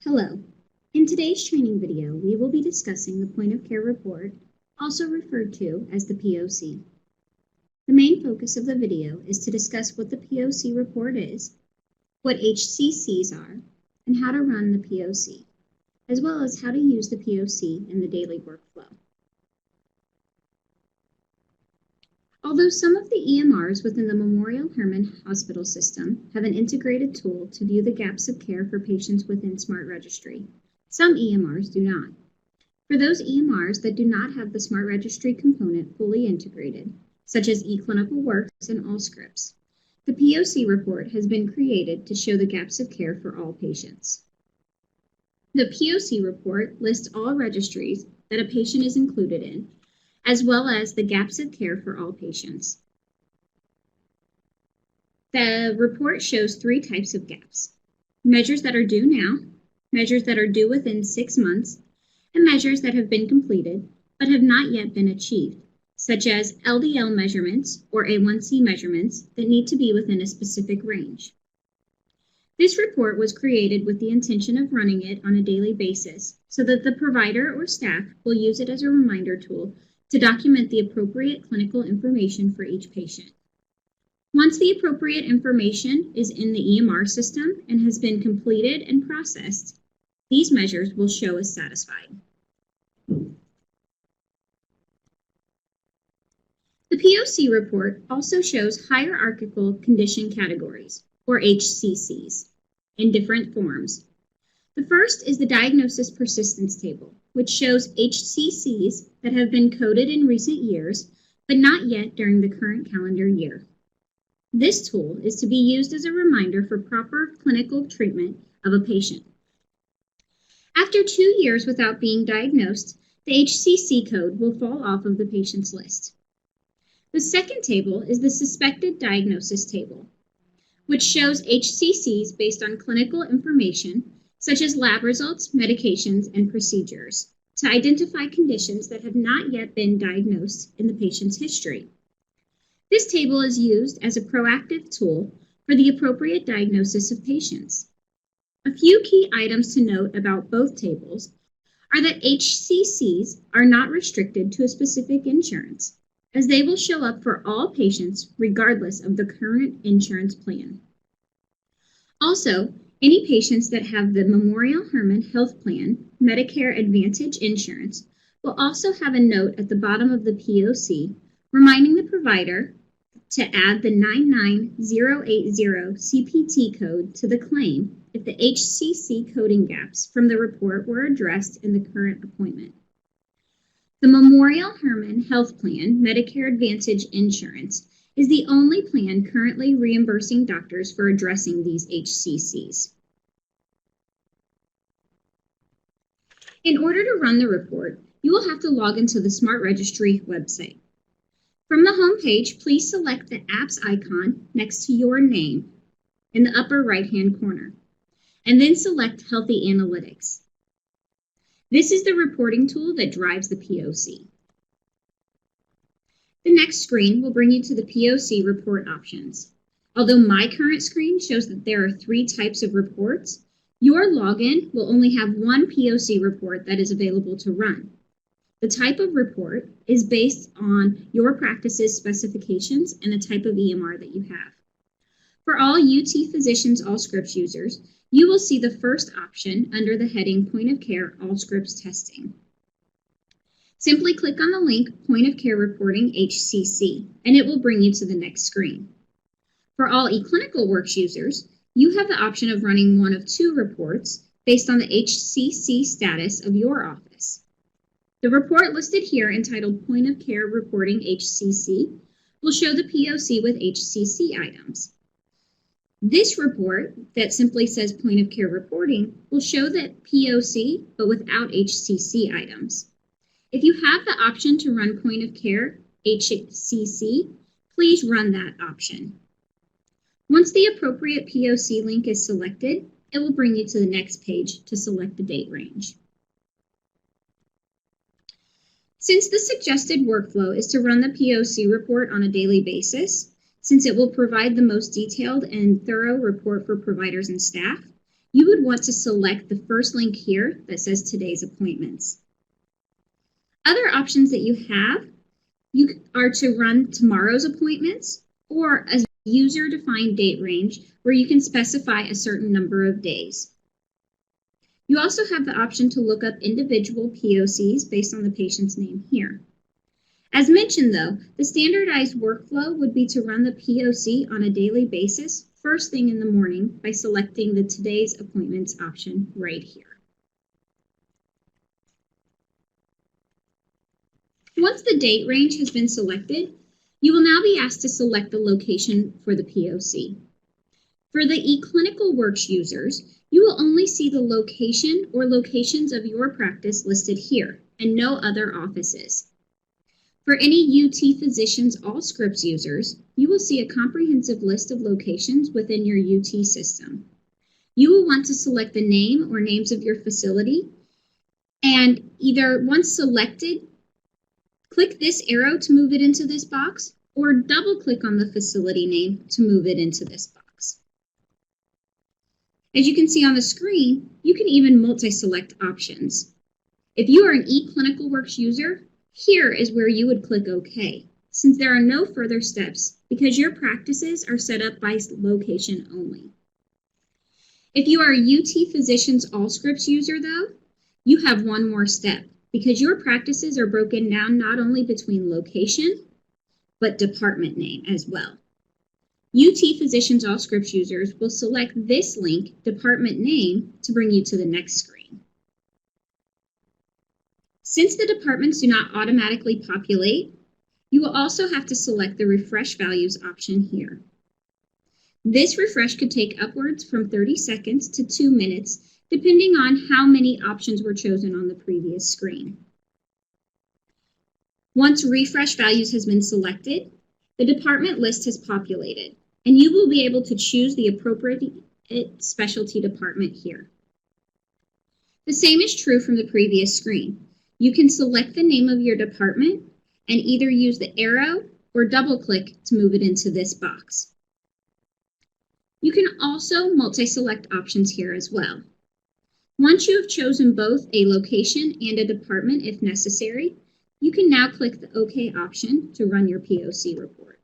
Hello. In today's training video, we will be discussing the point of care report, also referred to as the POC. The main focus of the video is to discuss what the POC report is, what HCCs are, and how to run the POC, as well as how to use the POC in the daily workflow. Although some of the EMRs within the Memorial Hermann Hospital System have an integrated tool to view the gaps of care for patients within SmartRegistry, some EMRs do not. For those EMRs that do not have the SmartRegistry component fully integrated, such as eClinicalWorks and Allscripts, the POC report has been created to show the gaps of care for all patients. The POC report lists all registries that a patient is included in, as well as the gaps of care for all patients. The report shows three types of gaps: measures that are due now, measures that are due within 6 months, and measures that have been completed but have not yet been achieved, such as LDL measurements or A1C measurements that need to be within a specific range. This report was created with the intention of running it on a daily basis so that the provider or staff will use it as a reminder tool to document the appropriate clinical information for each patient. Once the appropriate information is in the EMR system and has been completed and processed, these measures will show as satisfied. The POC report also shows hierarchical condition categories, or HCCs, in different forms. The first is the Diagnosis Persistence Table, which shows HCCs that have been coded in recent years, but not yet during the current calendar year. This tool is to be used as a reminder for proper clinical treatment of a patient. After 2 years without being diagnosed, the HCC code will fall off of the patient's list. The second table is the Suspected Diagnosis Table, which shows HCCs based on clinical information such as lab results, medications, and procedures, to identify conditions that have not yet been diagnosed in the patient's history. This table is used as a proactive tool for the appropriate diagnosis of patients. A few key items to note about both tables are that HCCs are not restricted to a specific insurance, as they will show up for all patients regardless of the current insurance plan. Also, any patients that have the Memorial Hermann Health Plan Medicare Advantage insurance will also have a note at the bottom of the POC reminding the provider to add the 99080 CPT code to the claim if the HCC coding gaps from the report were addressed in the current appointment. The Memorial Hermann Health Plan Medicare Advantage insurance is the only plan currently reimbursing doctors for addressing these HCCs. In order to run the report, you will have to log into the SmartRegistry website. From the home page, please select the apps icon next to your name in the upper right-hand corner, and then select Healthy Analytics. This is the reporting tool that drives the POC. The next screen will bring you to the POC report options. Although my current screen shows that there are 3 types of reports, your login will only have one POC report that is available to run. The type of report is based on your practice's specifications and the type of EMR that you have. For all UT Physicians Allscripts users, you will see the first option under the heading Point of Care Allscripts Testing. Simply click on the link Point of Care Reporting HCC, and it will bring you to the next screen. For all eClinicalWorks users, you have the option of running one of 2 reports based on the HCC status of your office. The report listed here entitled Point of Care Reporting HCC will show the POC with HCC items. This report that simply says Point of Care Reporting will show that POC but without HCC items. If you have the option to run Point of Care HCC, please run that option. Once the appropriate POC link is selected, it will bring you to the next page to select the date range. Since the suggested workflow is to run the POC report on a daily basis, since it will provide the most detailed and thorough report for providers and staff, you would want to select the first link here that says today's appointments. Other options that you have are to run tomorrow's appointments or a user-defined date range where you can specify a certain number of days. You also have the option to look up individual POCs based on the patient's name here. As mentioned though, the standardized workflow would be to run the POC on a daily basis first thing in the morning by selecting the today's appointments option right here. Once the date range has been selected, you will now be asked to select the location for the POC. For the eClinicalWorks users, you will only see the location or locations of your practice listed here and no other offices. For any UT Physicians All Scripts users, you will see a comprehensive list of locations within your UT system. You will want to select the name or names of your facility, and either once selected, click this arrow to move it into this box, or double-click on the facility name to move it into this box. As you can see on the screen, you can even multi-select options. If you are an eClinicalWorks user, here is where you would click OK, since there are no further steps because your practices are set up by location only. If you are a UT Physicians All Scripts user, though, you have one more step because your practices are broken down not only between location, but department name as well. UT Physicians All Scripts users will select this link, department name, to bring you to the next screen. Since the departments do not automatically populate, you will also have to select the refresh values option here. This refresh could take upwards from 30 seconds to 2 minutes, depending on how many options were chosen on the previous screen. Once refresh values has been selected, the department list has populated, and you will be able to choose the appropriate specialty department here. The same is true from the previous screen. You can select the name of your department and either use the arrow or double-click to move it into this box. You can also multi-select options here as well. Once you have chosen both a location and a department if necessary, you can now click the OK option to run your POC report.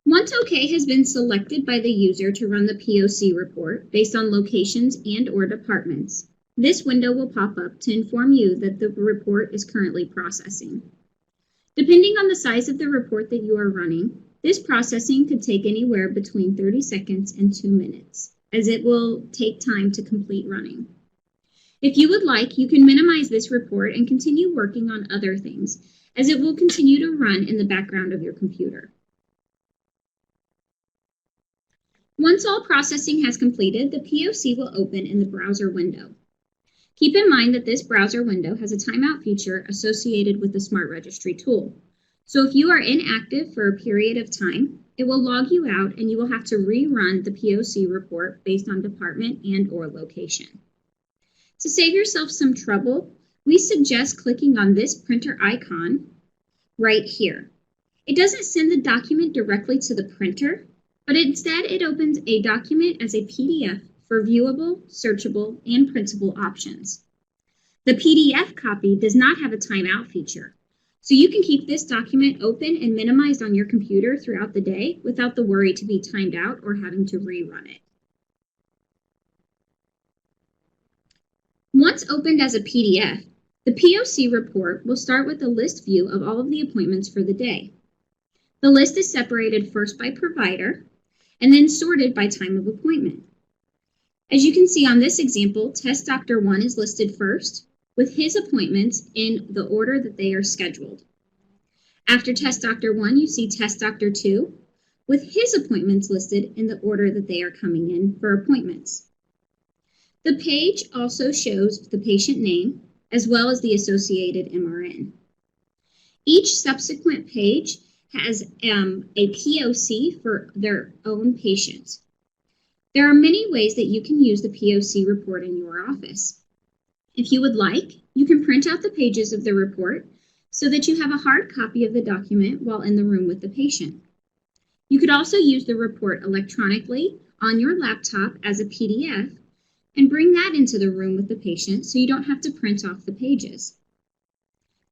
Once OK has been selected by the user to run the POC report based on locations and/or departments, this window will pop up to inform you that the report is currently processing. Depending on the size of the report that you are running, this processing could take anywhere between 30 seconds and 2 minutes, as it will take time to complete running. If you would like, you can minimize this report and continue working on other things, as it will continue to run in the background of your computer. Once all processing has completed, the POC will open in the browser window. Keep in mind that this browser window has a timeout feature associated with the SmartRegistry tool. So if you are inactive for a period of time, it will log you out and you will have to rerun the POC report based on department and/or location. To save yourself some trouble, we suggest clicking on this printer icon right here. It doesn't send the document directly to the printer, but instead it opens a document as a PDF for viewable, searchable, and printable options. The PDF copy does not have a timeout feature, so you can keep this document open and minimized on your computer throughout the day without the worry to be timed out or having to rerun it. Once opened as a PDF, the POC report will start with a list view of all of the appointments for the day. The list is separated first by provider and then sorted by time of appointment. As you can see on this example, Test Doctor 1 is listed first, with his appointments in the order that they are scheduled. After Test Doctor 1, you see Test Doctor 2, with his appointments listed in the order that they are coming in for appointments. The page also shows the patient name, as well as the associated MRN. Each subsequent page has a POC for their own patient. There are many ways that you can use the POC report in your office. If you would like, you can print out the pages of the report so that you have a hard copy of the document while in the room with the patient. You could also use the report electronically on your laptop as a PDF and bring that into the room with the patient so you don't have to print off the pages.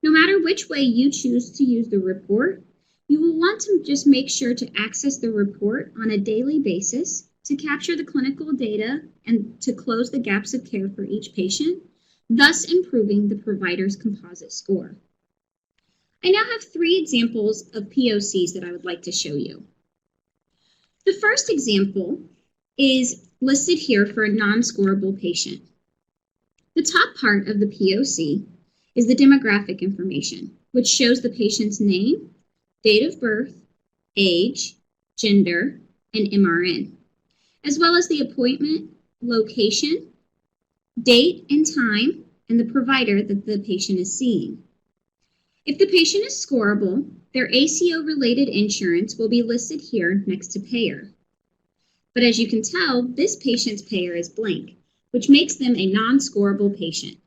No matter which way you choose to use the report, you will want to just make sure to access the report on a daily basis to capture the clinical data and to close the gaps of care for each patient, thus improving the provider's composite score. I now have 3 examples of POCs that I would like to show you. The first example is listed here for a non-scorable patient. The top part of the POC is the demographic information, which shows the patient's name, date of birth, age, gender, and MRN, as well as the appointment, location, date and time, and the provider that the patient is seeing. If the patient is scorable, their ACO-related insurance will be listed here next to payer. But as you can tell, this patient's payer is blank, which makes them a non-scorable patient.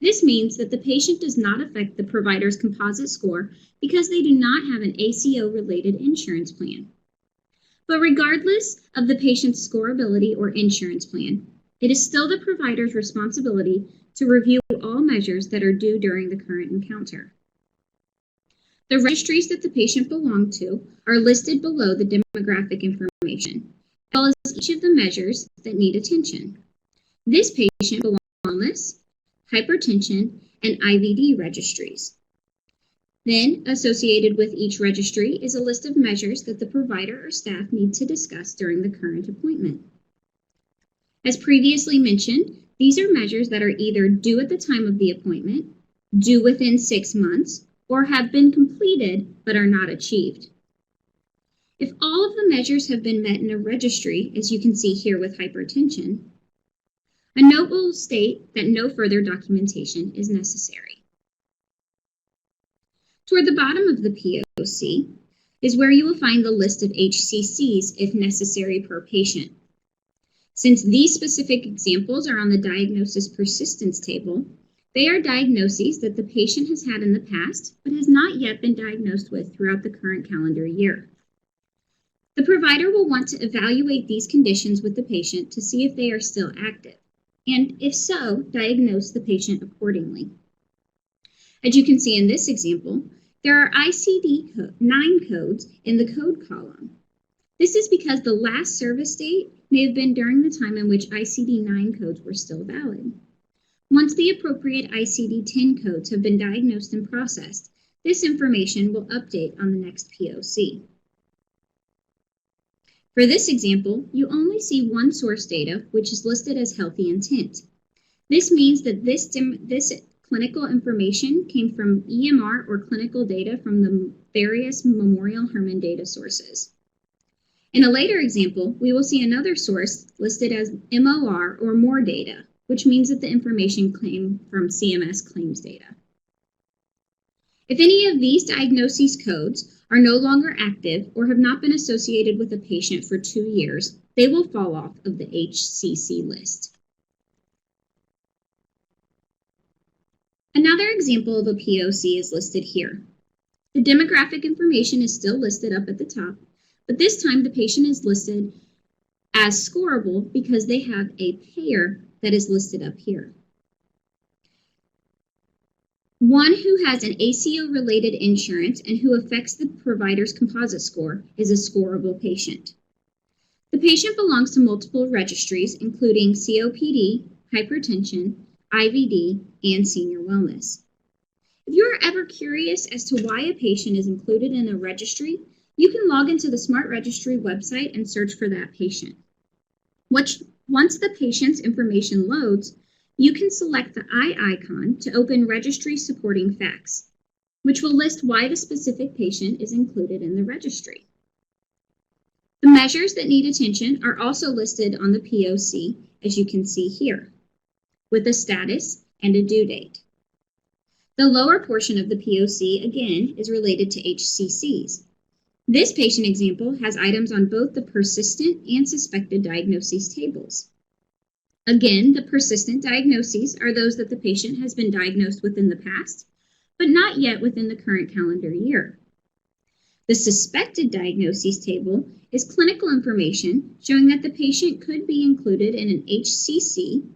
This means that the patient does not affect the provider's composite score because they do not have an ACO-related insurance plan. But regardless of the patient's scorability or insurance plan, it is still the provider's responsibility to review all measures that are due during the current encounter. The registries that the patient belongs to are listed below the demographic information, as well as each of the measures that need attention. This patient belongs to wellness, hypertension, and IVD registries. Then, associated with each registry is a list of measures that the provider or staff need to discuss during the current appointment. As previously mentioned, these are measures that are either due at the time of the appointment, due within 6 months, or have been completed but are not achieved. If all of the measures have been met in a registry, as you can see here with hypertension, a note will state that no further documentation is necessary. Toward the bottom of the POC is where you will find the list of HCCs if necessary per patient. Since these specific examples are on the diagnosis persistence table, they are diagnoses that the patient has had in the past but has not yet been diagnosed with throughout the current calendar year. The provider will want to evaluate these conditions with the patient to see if they are still active, and if so, diagnose the patient accordingly. As you can see in this example, there are ICD-9 codes in the code column. This is because the last service date may have been during the time in which ICD-9 codes were still valid. Once the appropriate ICD-10 codes have been diagnosed and processed, this information will update on the next POC. For this example, you only see one source data, which is listed as healthy intent. This means that this clinical information came from EMR or clinical data from the various Memorial Hermann data sources. In a later example, we will see another source listed as MOR or more data, which means that the information came from CMS claims data. If any of these diagnoses codes are no longer active or have not been associated with a patient for 2 years, they will fall off of the HCC list. Another example of a POC is listed here. The demographic information is still listed up at the top, but this time the patient is listed as scorable because they have a payer that is listed up here. One who has an ACO-related insurance and who affects the provider's composite score is a scorable patient. The patient belongs to multiple registries, including COPD, hypertension, IVD, and senior wellness. If you are ever curious as to why a patient is included in a registry, you can log into the SmartRegistry website and search for that patient. Once the patient's information loads, you can select the eye icon to open Registry Supporting Facts, which will list why the specific patient is included in the registry. The measures that need attention are also listed on the POC, as you can see here, with a status and a due date. The lower portion of the POC, again, is related to HCCs. This patient example has items on both the persistent and suspected diagnoses tables. Again, the persistent diagnoses are those that the patient has been diagnosed with in the past, but not yet within the current calendar year. The suspected diagnoses table is clinical information showing that the patient could be included in an HCC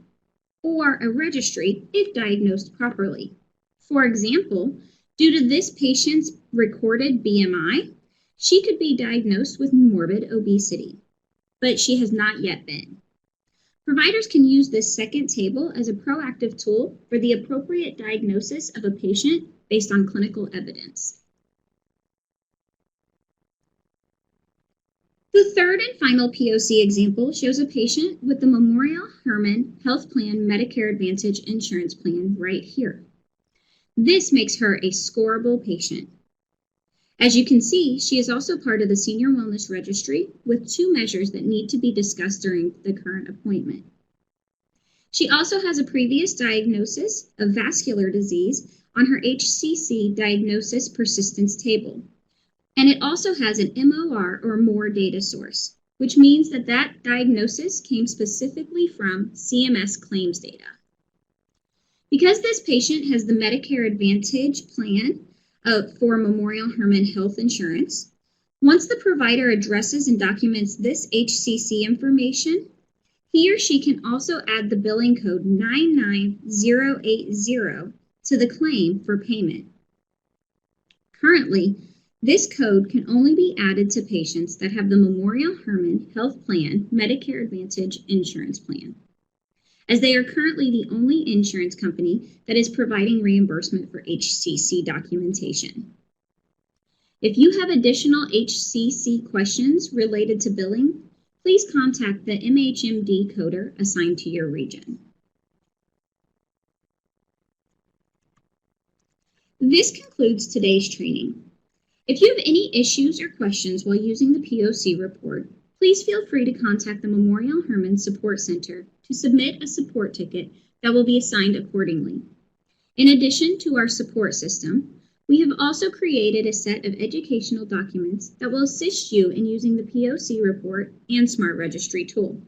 or a registry if diagnosed properly. For example, due to this patient's recorded BMI, she could be diagnosed with morbid obesity, but she has not yet been. Providers can use this second table as a proactive tool for the appropriate diagnosis of a patient based on clinical evidence. The third and final POC example shows a patient with the Memorial Hermann Health Plan Medicare Advantage insurance plan right here. This makes her a scoreable patient. As you can see, she is also part of the Senior Wellness Registry with 2 measures that need to be discussed during the current appointment. She also has a previous diagnosis of vascular disease on her HCC diagnosis persistence table. And it also has an MOR or more data source, which means that that diagnosis came specifically from CMS claims data. Because this patient has the Medicare Advantage plan for Memorial Hermann Health Insurance, once the provider addresses and documents this HCC information, he or she can also add the billing code 99080 to the claim for payment. Currently, this code can only be added to patients that have the Memorial Hermann Health Plan Medicare Advantage insurance plan, as they are currently the only insurance company that is providing reimbursement for HCC documentation. If you have additional HCC questions related to billing, please contact the MHMD coder assigned to your region. This concludes today's training. If you have any issues or questions while using the POC report, please feel free to contact the Memorial Hermann Support Center to submit a support ticket that will be assigned accordingly. In addition to our support system, we have also created a set of educational documents that will assist you in using the POC report and SmartRegistry tool.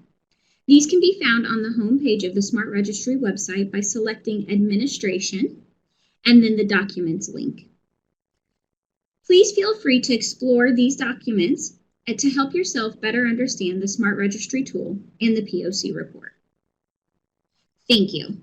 These can be found on the home page of the SmartRegistry website by selecting Administration and then the Documents link. Please feel free to explore these documents to help yourself better understand the SmartRegistry tool and the POC report. Thank you.